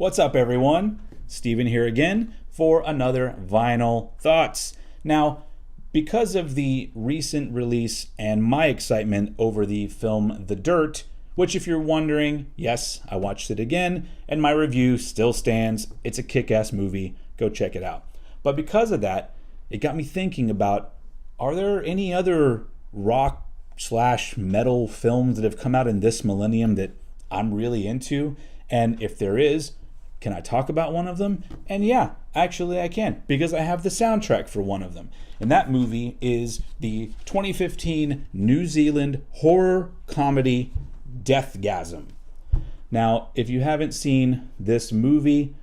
What's up, everyone? Steven here again for another Vinyl Thoughts. Now, because of the recent release and my excitement over the film The Dirt, which if you're wondering, yes, I watched it again, and my review still stands. It's a kick-ass movie. Go check it out. But because of that, it got me thinking about, are there any other rock/metal films that have come out in this millennium that I'm really into? And if there is, can I talk about one of them? And yeah, actually I can, because I have the soundtrack for one of them. And that movie is the 2015 New Zealand horror comedy Deathgasm. Now, if you haven't seen this movie,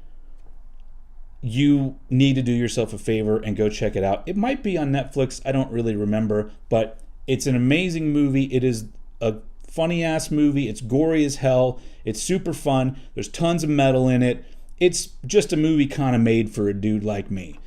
you need to do yourself a favor and go check it out. It might be on Netflix, I don't really remember, but it's an amazing movie. It is a funny-ass movie. It's gory as hell. It's super fun. There's tons of metal in it. It's just a movie kind of made for a dude like me.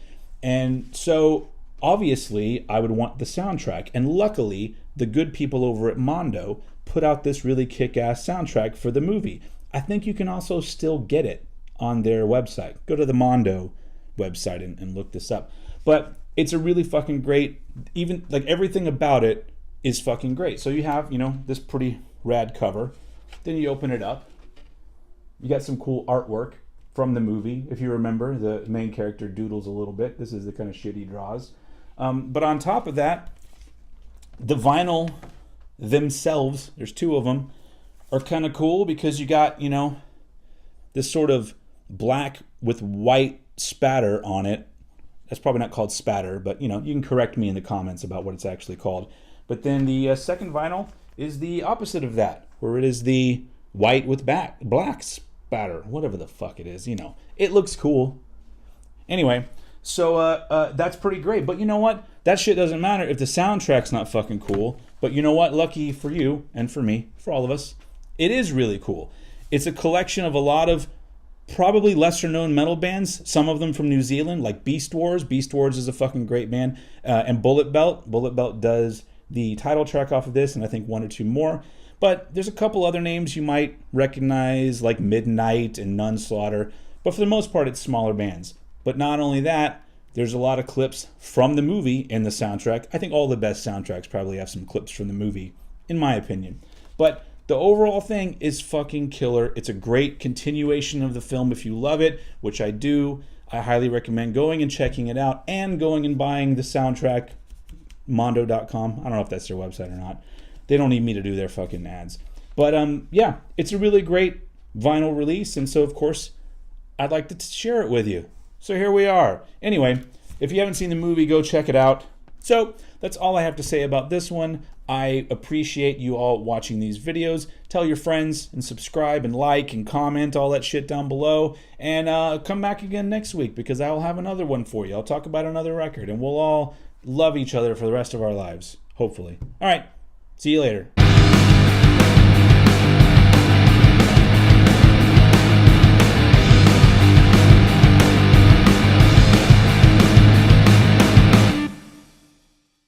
And so, obviously, I would want the soundtrack. And luckily, the good people over at Mondo put out this really kick-ass soundtrack for the movie. I think you can also still get it on their website. Go to the Mondo website and look this up. But it's a really fucking great, even like everything about it is fucking great. So you have, this pretty rad cover. Then you open it up. You got some cool artwork from the movie. If you remember, the main character doodles a little bit. This is the kind of shit he draws. But on top of that, the vinyl themselves, there's two of them, are kind of cool because you got, this sort of black with white spatter on it. That's probably not called spatter, but you can correct me in the comments about what it's actually called. But then the second vinyl is the opposite of that, where it is the white with black spatter, whatever the fuck it is. It looks cool. Anyway, so that's pretty great. But you know what? That shit doesn't matter if the soundtrack's not fucking cool. But you know what? Lucky for you and for me, for all of us, it is really cool. It's a collection of a lot of probably lesser known metal bands, some of them from New Zealand, like Beast Wars. Beast Wars is a fucking great band. And Bullet Belt. Bullet Belt does the title track off of this, and I think one or two more. But there's a couple other names you might recognize, like Midnight and Nunslaughter. But for the most part, it's smaller bands. But not only that, there's a lot of clips from the movie in the soundtrack. I think all the best soundtracks probably have some clips from the movie, in my opinion. But the overall thing is fucking killer. It's a great continuation of the film if you love it, which I do. I highly recommend going and checking it out and going and buying the soundtrack, mondo.com. I don't know if that's their website or not. They don't need me to do their fucking ads. But yeah, it's a really great vinyl release, and so of course I'd like to share it with you. So here we are. Anyway, if you haven't seen the movie, go check it out. So that's all I have to say about this one. I appreciate you all watching these videos. Tell your friends and subscribe and like and comment, all that shit down below. And come back again next week because I'll have another one for you. I'll talk about another record and we'll all love each other for the rest of our lives, hopefully. All right, see you later.